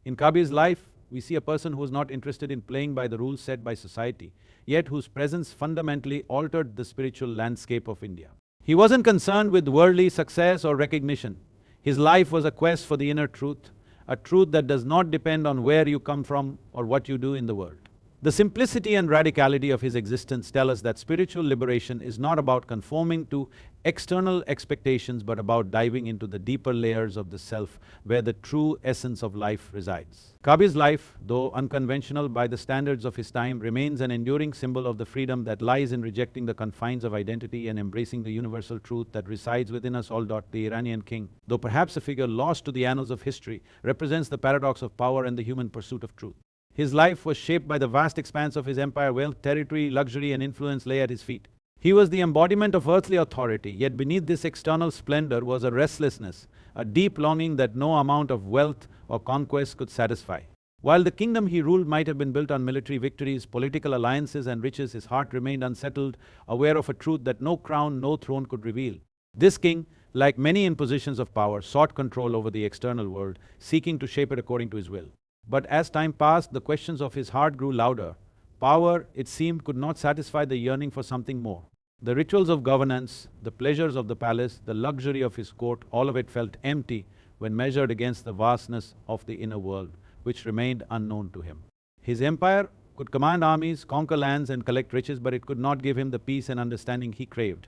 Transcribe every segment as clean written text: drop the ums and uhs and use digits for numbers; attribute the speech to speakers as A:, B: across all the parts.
A: In Kabir's life, we see a person who was not interested in playing by the rules set by society, yet whose presence fundamentally altered the spiritual landscape of India. He wasn't concerned with worldly success or recognition. His life was a quest for the inner truth, a truth that does not depend on where you come from or what you do in the world. The simplicity and radicality of his existence tell us that spiritual liberation is not about conforming to external expectations but about diving into the deeper layers of the self where the true essence of life resides. Kabir's life, though unconventional by the standards of his time, remains an enduring symbol of the freedom that lies in rejecting the confines of identity and embracing the universal truth that resides within us all. The Iranian king, though perhaps a figure lost to the annals of history, represents the paradox of power and the human pursuit of truth. His life was shaped by the vast expanse of his empire. Wealth, territory, luxury and influence lay at his feet. He was the embodiment of earthly authority, yet beneath this external splendor was a restlessness, a deep longing that no amount of wealth or conquest could satisfy. While the kingdom he ruled might have been built on military victories, political alliances and riches, his heart remained unsettled, aware of a truth that no crown, no throne could reveal. This king, like many in positions of power, sought control over the external world, seeking to shape it according to his will. But as time passed, the questions of his heart grew louder. Power, it seemed, could not satisfy the yearning for something more. The rituals of governance, the pleasures of the palace, the luxury of his court, all of it felt empty when measured against the vastness of the inner world, which remained unknown to him. His empire could command armies, conquer lands and collect riches, but it could not give him the peace and understanding he craved.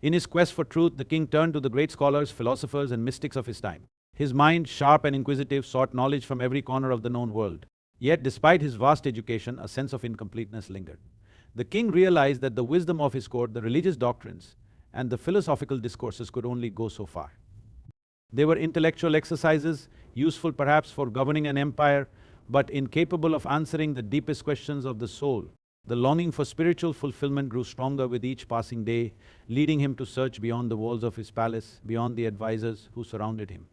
A: In his quest for truth, the king turned to the great scholars, philosophers and mystics of his time. His mind, sharp and inquisitive, sought knowledge from every corner of the known world. Yet, despite his vast education, a sense of incompleteness lingered. The king realized that the wisdom of his court, the religious doctrines, and the philosophical discourses could only go so far. They were intellectual exercises, useful perhaps for governing an empire, but incapable of answering the deepest questions of the soul. The longing for spiritual fulfillment grew stronger with each passing day, leading him to search beyond the walls of his palace, beyond the advisors who surrounded him.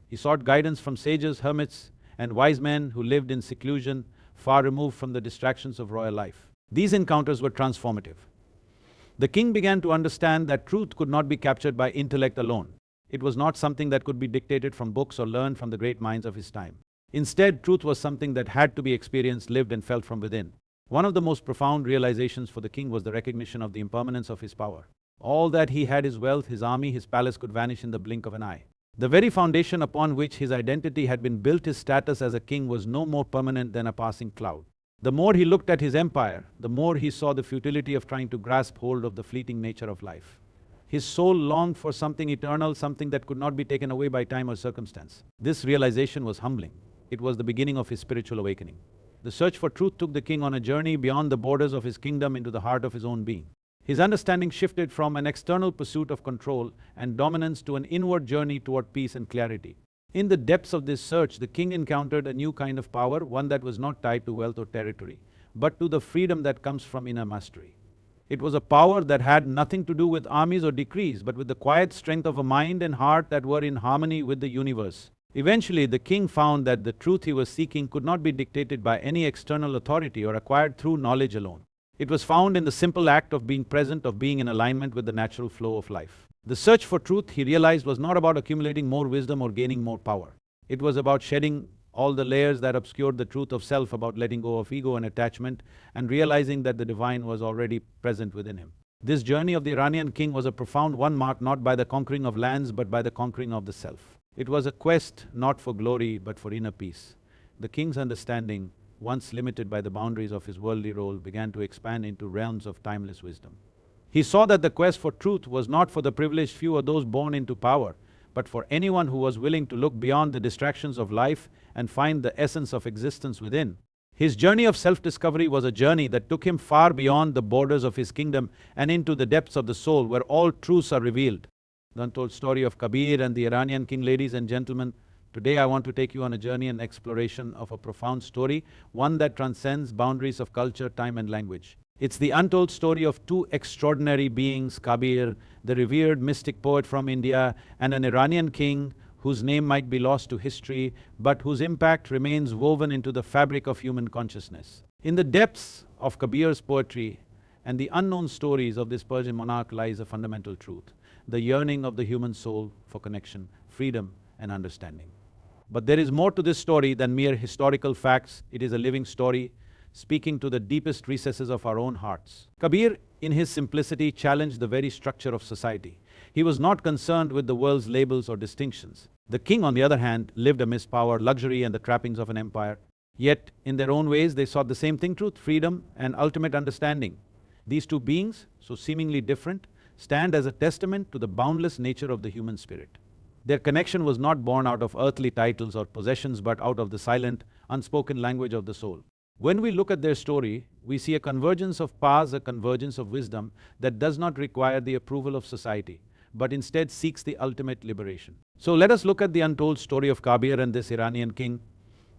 A: He sought guidance from sages, hermits, and wise men who lived in seclusion, far removed from the distractions of royal life. These encounters were transformative. The king began to understand that truth could not be captured by intellect alone. It was not something that could be dictated from books or learned from the great minds of his time. Instead, truth was something that had to be experienced, lived, and felt from within. One of the most profound realizations for the king was the recognition of the impermanence of his power. All that he had, his wealth, his army, his palace, could vanish in the blink of an eye. The very foundation upon which his identity had been built, his status as a king, was no more permanent than a passing cloud. The more he looked at his empire, the more he saw the futility of trying to grasp hold of the fleeting nature of life. His soul longed for something eternal, something that could not be taken away by time or circumstance. This realization was humbling. It was the beginning of his spiritual awakening. The search for truth took the king on a journey beyond the borders of his kingdom into the heart of his own being. His understanding shifted from an external pursuit of control and dominance to an inward journey toward peace and clarity. In the depths of this search, the king encountered a new kind of power, one that was not tied to wealth or territory, but to the freedom that comes from inner mastery. It was a power that had nothing to do with armies or decrees, but with the quiet strength of a mind and heart that were in harmony with the universe. Eventually, the king found that the truth he was seeking could not be dictated by any external authority or acquired through knowledge alone. It was found in the simple act of being present, of being in alignment with the natural flow of life. The search for truth, he realized, was not about accumulating more wisdom or gaining more power. It was about shedding all the layers that obscured the truth of self, about letting go of ego and attachment, and realizing that the divine was already present within him. This journey of the Iranian king was a profound one, marked not by the conquering of lands, but by the conquering of the self. It was a quest not for glory, but for inner peace. The king's understanding, once limited by the boundaries of his worldly role, began to expand into realms of timeless wisdom. He saw that the quest for truth was not for the privileged few or those born into power, but for anyone who was willing to look beyond the distractions of life and find the essence of existence within. His journey of self-discovery was a journey that took him far beyond the borders of his kingdom and into the depths of the soul, where all truths are revealed. The untold story of Kabir and the Iranian king. Ladies and gentlemen, today I want to take you on a journey and exploration of a profound story, one that transcends boundaries of culture, time and language. It's the untold story of two extraordinary beings, Kabir, the revered mystic poet from India, and an Iranian king whose name might be lost to history, but whose impact remains woven into the fabric of human consciousness. In the depths of Kabir's poetry and the unknown stories of this Persian monarch lies a fundamental truth: the yearning of the human soul for connection, freedom and understanding. But there is more to this story than mere historical facts. It is a living story, speaking to the deepest recesses of our own hearts. Kabir, in his simplicity, challenged the very structure of society. He was not concerned with the world's labels or distinctions. The king, on the other hand, lived amidst power, luxury, and the trappings of an empire. Yet, in their own ways, they sought the same thing: truth, freedom, and ultimate understanding. These two beings, so seemingly different, stand as a testament to the boundless nature of the human spirit. Their connection was not born out of earthly titles or possessions, but out of the silent, unspoken language of the soul. When we look at their story, we see a convergence of paths, a convergence of wisdom that does not require the approval of society, but instead seeks the ultimate liberation. So let us look at the untold story of Kabir and this Iranian king,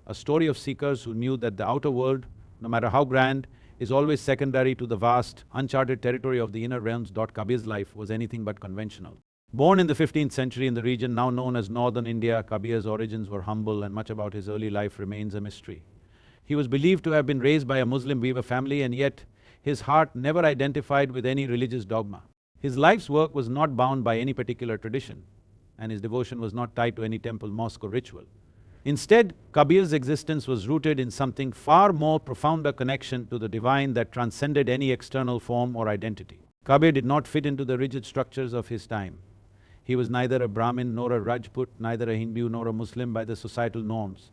A: a story of seekers who knew that the outer world, no matter how grand, is always secondary to the vast, uncharted territory of the inner realms. Kabir's life was anything but conventional. Born in the 15th century in the region now known as northern India, Kabir's origins were humble and much about his early life remains a mystery. He was believed to have been raised by a Muslim weaver family, and yet his heart never identified with any religious dogma. His life's work was not bound by any particular tradition, and his devotion was not tied to any temple, mosque or ritual. Instead, Kabir's existence was rooted in something far more profound, a connection to the divine that transcended any external form or identity. Kabir did not fit into the rigid structures of his time. He was neither a Brahmin nor a Rajput, neither a Hindu nor a Muslim by the societal norms.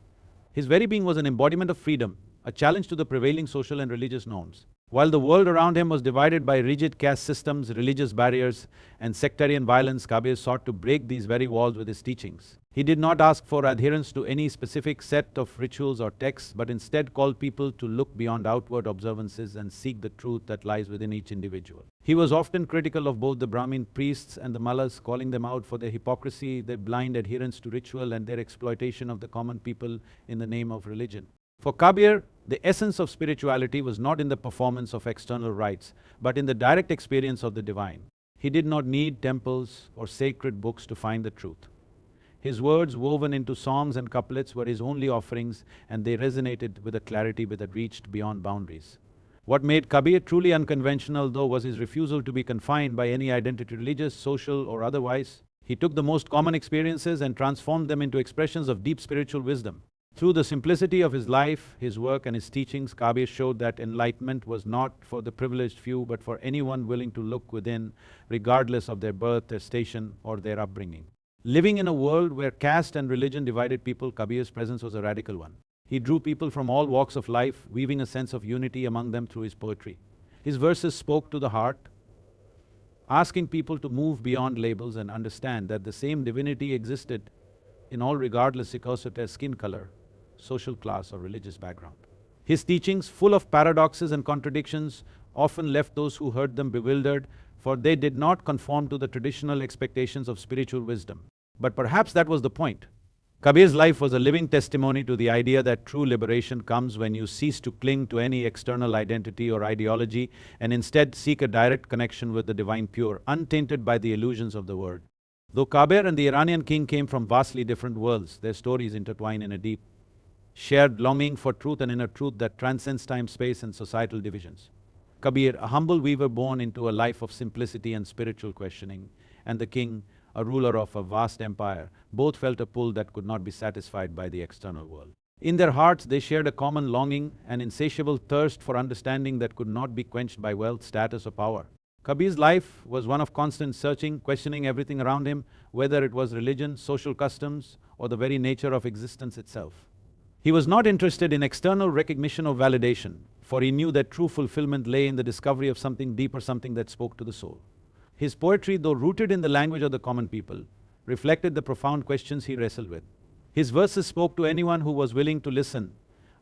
A: His very being was an embodiment of freedom, a challenge to the prevailing social and religious norms. While the world around him was divided by rigid caste systems, religious barriers, and sectarian violence, Kabir sought to break these very walls with his teachings. He did not ask for adherence to any specific set of rituals or texts, but instead called people to look beyond outward observances and seek the truth that lies within each individual. He was often critical of both the Brahmin priests and the mullahs, calling them out for their hypocrisy, their blind adherence to ritual, and their exploitation of the common people in the name of religion. For Kabir, the essence of spirituality was not in the performance of external rites, but in the direct experience of the divine. He did not need temples or sacred books to find the truth. His words, woven into songs and couplets, were his only offerings, and they resonated with a clarity that reached beyond boundaries. What made Kabir truly unconventional, though, was his refusal to be confined by any identity, religious, social, or otherwise. He took the most common experiences and transformed them into expressions of deep spiritual wisdom. Through the simplicity of his life, his work, and his teachings, Kabir showed that enlightenment was not for the privileged few, but for anyone willing to look within, regardless of their birth, their station, or their upbringing. Living in a world where caste and religion divided people, Kabir's presence was a radical one. He drew people from all walks of life, weaving a sense of unity among them through his poetry. His verses spoke to the heart, asking people to move beyond labels and understand that the same divinity existed in all, regardless of their skin color, social class, or religious background. His teachings, full of paradoxes and contradictions, often left those who heard them bewildered, for they did not conform to the traditional expectations of spiritual wisdom. But perhaps that was the point. Kabir's life was a living testimony to the idea that true liberation comes when you cease to cling to any external identity or ideology and instead seek a direct connection with the divine, pure, untainted by the illusions of the world. Though Kabir and the Iranian king came from vastly different worlds, their stories intertwine in a deep, shared longing for truth and inner truth that transcends time, space, and societal divisions. Kabir, a humble weaver born into a life of simplicity and spiritual questioning, and the king, a ruler of a vast empire, both felt a pull that could not be satisfied by the external world. In their hearts, they shared a common longing, an insatiable thirst for understanding that could not be quenched by wealth, status, or power. Kabir's life was one of constant searching, questioning everything around him, whether it was religion, social customs, or the very nature of existence itself. He was not interested in external recognition or validation, for he knew that true fulfillment lay in the discovery of something deeper, something that spoke to the soul. His poetry, though rooted in the language of the common people, reflected the profound questions he wrestled with. His verses spoke to anyone who was willing to listen,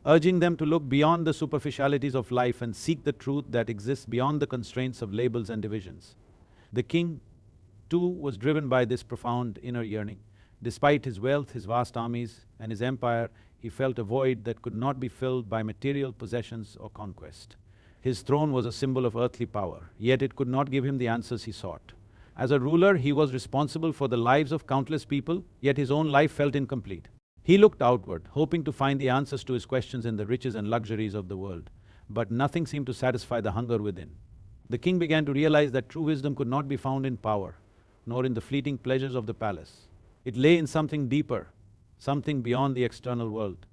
A: urging them to look beyond the superficialities of life and seek the truth that exists beyond the constraints of labels and divisions. The king, too, was driven by this profound inner yearning. Despite his wealth, his vast armies, and his empire, he felt a void that could not be filled by material possessions or conquest. His throne was a symbol of earthly power, yet it could not give him the answers he sought. As a ruler, he was responsible for the lives of countless people, yet his own life felt incomplete. He looked outward, hoping to find the answers to his questions in the riches and luxuries of the world, but nothing seemed to satisfy the hunger within. The king began to realize that true wisdom could not be found in power, nor in the fleeting pleasures of the palace. It lay in something deeper, something beyond the external world.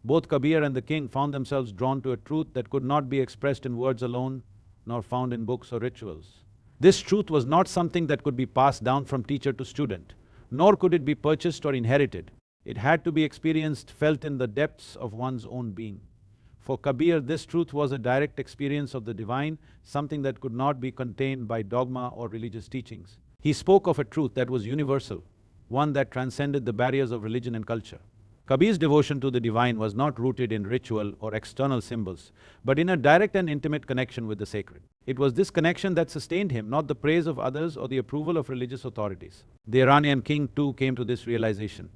A: Both Kabir and the king found themselves drawn to a truth that could not be expressed in words alone, nor found in books or rituals. This truth was not something that could be passed down from teacher to student, nor could it be purchased or inherited. It had to be experienced, felt in the depths of one's own being. For Kabir, this truth was a direct experience of the divine, something that could not be contained by dogma or religious teachings. He spoke of a truth that was universal, one that transcended the barriers of religion and culture. Kabir's devotion to the divine was not rooted in ritual or external symbols, but in a direct and intimate connection with the sacred. It was this connection that sustained him, not the praise of others or the approval of religious authorities. The Iranian king too came to this realization.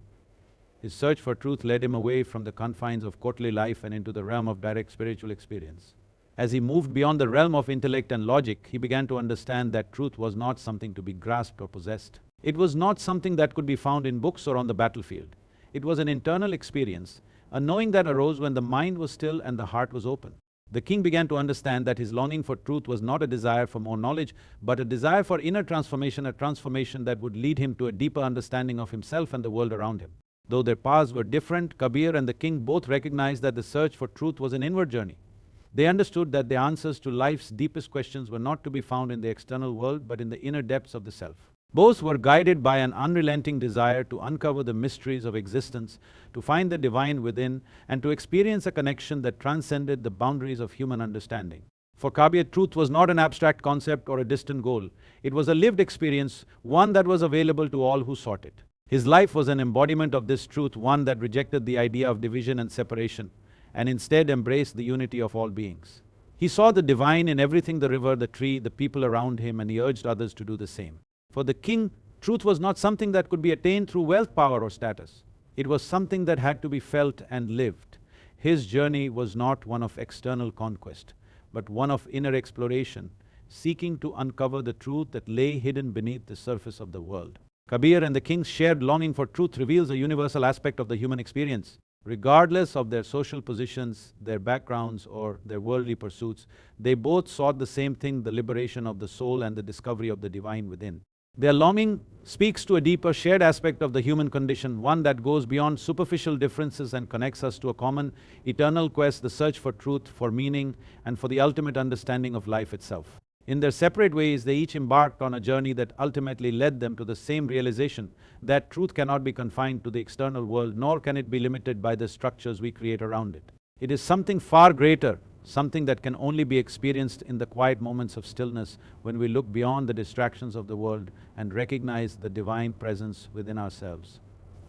A: His search for truth led him away from the confines of courtly life and into the realm of direct spiritual experience. As he moved beyond the realm of intellect and logic, he began to understand that truth was not something to be grasped or possessed. It was not something that could be found in books or on the battlefield. It was an internal experience, a knowing that arose when the mind was still and the heart was open. The king began to understand that his longing for truth was not a desire for more knowledge, but a desire for inner transformation, a transformation that would lead him to a deeper understanding of himself and the world around him. Though their paths were different, Kabir and the king both recognized that the search for truth was an inward journey. They understood that the answers to life's deepest questions were not to be found in the external world, but in the inner depths of the self. Both were guided by an unrelenting desire to uncover the mysteries of existence, to find the divine within, and to experience a connection that transcended the boundaries of human understanding. For Kabir, truth was not an abstract concept or a distant goal. It was a lived experience, one that was available to all who sought it. His life was an embodiment of this truth, one that rejected the idea of division and separation, and instead embraced the unity of all beings. He saw the divine in everything: the river, the tree, the people around him, and he urged others to do the same. For the king, truth was not something that could be attained through wealth, power, or status. It was something that had to be felt and lived. His journey was not one of external conquest, but one of inner exploration, seeking to uncover the truth that lay hidden beneath the surface of the world. Kabir and the king's shared longing for truth reveals a universal aspect of the human experience. Regardless of their social positions, their backgrounds, or their worldly pursuits, they both sought the same thing: the liberation of the soul and the discovery of the divine within. Their longing speaks to a deeper shared aspect of the human condition, one that goes beyond superficial differences and connects us to a common, eternal quest: the search for truth, for meaning, and for the ultimate understanding of life itself. In their separate ways, they each embarked on a journey that ultimately led them to the same realization: that truth cannot be confined to the external world, nor can it be limited by the structures we create around it. It is something far greater, something that can only be experienced in the quiet moments of stillness, when we look beyond the distractions of the world and recognize the divine presence within ourselves.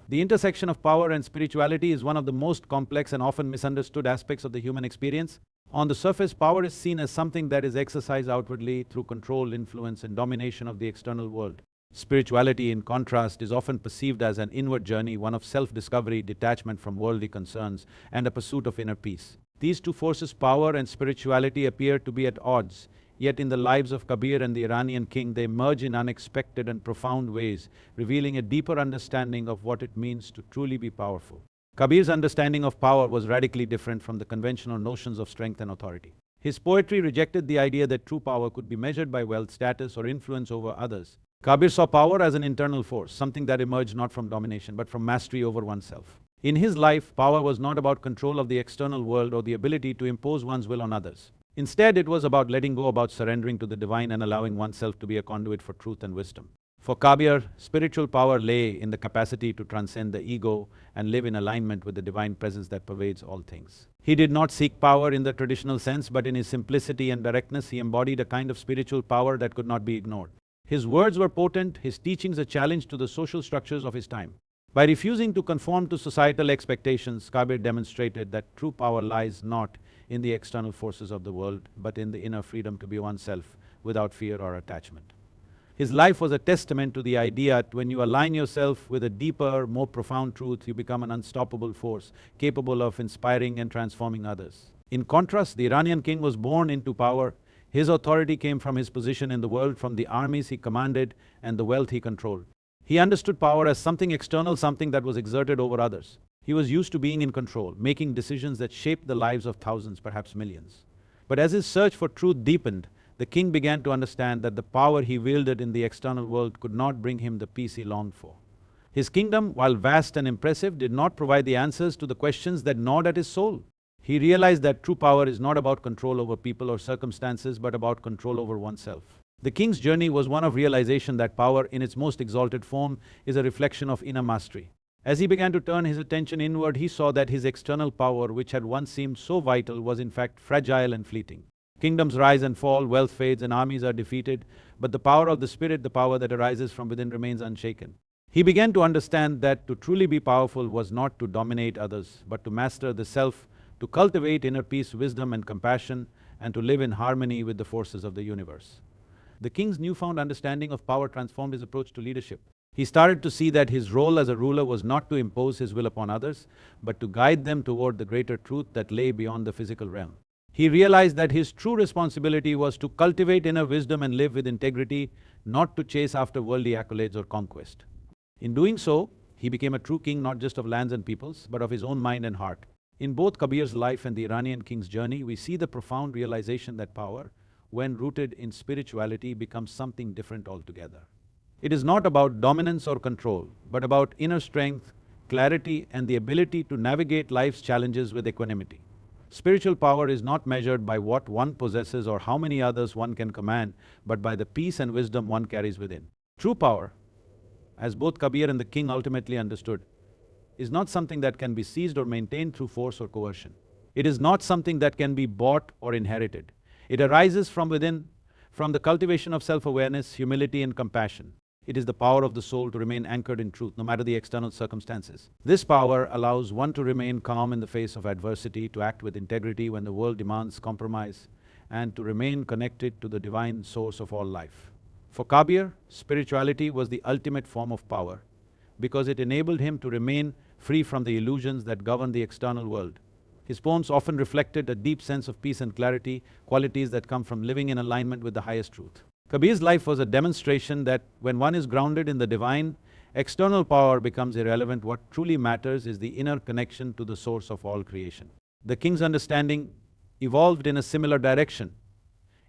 A: The intersection of power and spirituality is one of the most complex and often misunderstood aspects of the human experience. On the surface, power is seen as something that is exercised outwardly through control, influence, and domination of the external world. Spirituality, in contrast, is often perceived as an inward journey, one of self-discovery, detachment from worldly concerns, and a pursuit of inner peace. These two forces, power and spirituality, appear to be at odds, yet in the lives of Kabir and the Iranian king, they merge in unexpected and profound ways, revealing a deeper understanding of what it means to truly be powerful. Kabir's understanding of power was radically different from the conventional notions of strength and authority. His poetry rejected the idea that true power could be measured by wealth, status, or influence over others. Kabir saw power as an internal force, something that emerged not from domination, but from mastery over oneself. In his life, power was not about control of the external world or the ability to impose one's will on others. Instead, it was about letting go, about surrendering to the divine and allowing oneself to be a conduit for truth and wisdom. For Kabir, spiritual power lay in the capacity to transcend the ego and live in alignment with the divine presence that pervades all things. He did not seek power in the traditional sense, but in his simplicity and directness, he embodied a kind of spiritual power that could not be ignored. His words were potent, his teachings a challenge to the social structures of his time. By refusing to conform to societal expectations, Kabir demonstrated that true power lies not in the external forces of the world, but in the inner freedom to be oneself without fear or attachment. His life was a testament to the idea that when you align yourself with a deeper, more profound truth, you become an unstoppable force, capable of inspiring and transforming others. In contrast, the Iranian king was born into power. His authority came from his position in the world, from the armies he commanded and the wealth he controlled. He understood power as something external, something that was exerted over others. He was used to being in control, making decisions that shaped the lives of thousands, perhaps millions. But as his search for truth deepened, the king began to understand that the power he wielded in the external world could not bring him the peace he longed for. His kingdom, while vast and impressive, did not provide the answers to the questions that gnawed at his soul. He realized that true power is not about control over people or circumstances, but about control over oneself. The king's journey was one of realization that power, in its most exalted form, is a reflection of inner mastery. As he began to turn his attention inward, he saw that his external power, which had once seemed so vital, was in fact fragile and fleeting. Kingdoms rise and fall, wealth fades, and armies are defeated, but the power of the spirit, the power that arises from within, remains unshaken. He began to understand that to truly be powerful was not to dominate others, but to master the self, to cultivate inner peace, wisdom, and compassion, and to live in harmony with the forces of the universe. The king's newfound understanding of power transformed his approach to leadership. He started to see that his role as a ruler was not to impose his will upon others, but to guide them toward the greater truth that lay beyond the physical realm. He realized that his true responsibility was to cultivate inner wisdom and live with integrity, not to chase after worldly accolades or conquest. In doing so, he became a true king not just of lands and peoples, but of his own mind and heart. In both Kabir's life and the Iranian king's journey, we see the profound realization that power, when rooted in spirituality, becomes something different altogether. It is not about dominance or control, but about inner strength, clarity, and the ability to navigate life's challenges with equanimity. Spiritual power is not measured by what one possesses or how many others one can command, but by the peace and wisdom one carries within. True power, as both Kabir and the king ultimately understood, is not something that can be seized or maintained through force or coercion. It is not something that can be bought or inherited. It arises from within, from the cultivation of self-awareness, humility, and compassion. It is the power of the soul to remain anchored in truth, no matter the external circumstances. This power allows one to remain calm in the face of adversity, to act with integrity when the world demands compromise, and to remain connected to the divine source of all life. For Kabir, spirituality was the ultimate form of power, because it enabled him to remain free from the illusions that govern the external world. His poems often reflected a deep sense of peace and clarity, qualities that come from living in alignment with the highest truth. Kabir's life was a demonstration that when one is grounded in the divine, external power becomes irrelevant. What truly matters is the inner connection to the source of all creation. The king's understanding evolved in a similar direction.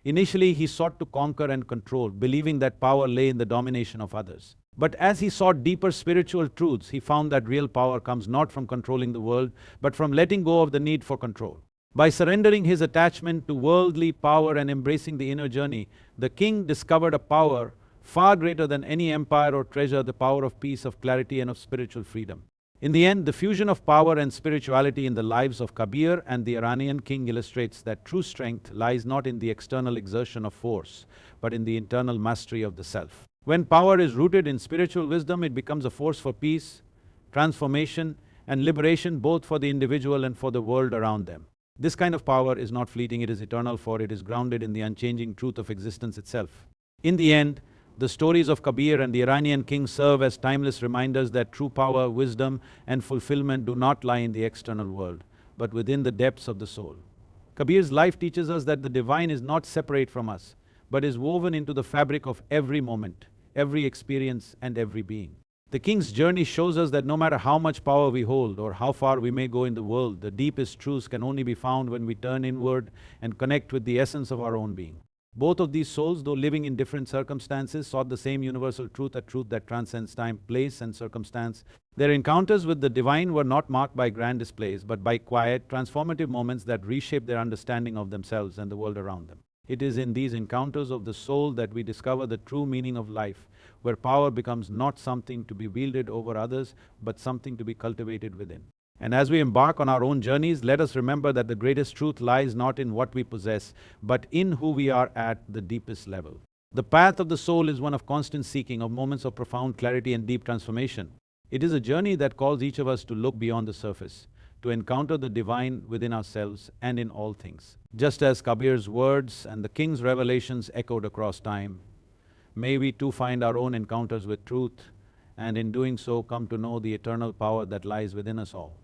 A: Initially, he sought to conquer and control, believing that power lay in the domination of others. But as he sought deeper spiritual truths, he found that real power comes not from controlling the world, but from letting go of the need for control. By surrendering his attachment to worldly power and embracing the inner journey, the king discovered a power far greater than any empire or treasure, the power of peace, of clarity, and of spiritual freedom. In the end, the fusion of power and spirituality in the lives of Kabir and the Iranian king illustrates that true strength lies not in the external exertion of force, but in the internal mastery of the self. When power is rooted in spiritual wisdom, it becomes a force for peace, transformation, and liberation, both for the individual and for the world around them. This kind of power is not fleeting, it is eternal, for it is grounded in the unchanging truth of existence itself. In the end, the stories of Kabir and the Iranian king serve as timeless reminders that true power, wisdom, and fulfillment do not lie in the external world, but within the depths of the soul. Kabir's life teaches us that the divine is not separate from us, but is woven into the fabric of every moment, every experience, and every being. The king's journey shows us that no matter how much power we hold or how far we may go in the world, the deepest truths can only be found when we turn inward and connect with the essence of our own being. Both of these souls, though living in different circumstances, sought the same universal truth, a truth that transcends time, place, and circumstance. Their encounters with the divine were not marked by grand displays, but by quiet, transformative moments that reshaped their understanding of themselves and the world around them. It is in these encounters of the soul that we discover the true meaning of life, where power becomes not something to be wielded over others, but something to be cultivated within. And as we embark on our own journeys, let us remember that the greatest truth lies not in what we possess, but in who we are at the deepest level. The path of the soul is one of constant seeking, of moments of profound clarity and deep transformation. It is a journey that calls each of us to look beyond the surface, to encounter the divine within ourselves and in all things. Just as Kabir's words and the king's revelations echoed across time, may we too find our own encounters with truth, and in doing so come to know the eternal power that lies within us all.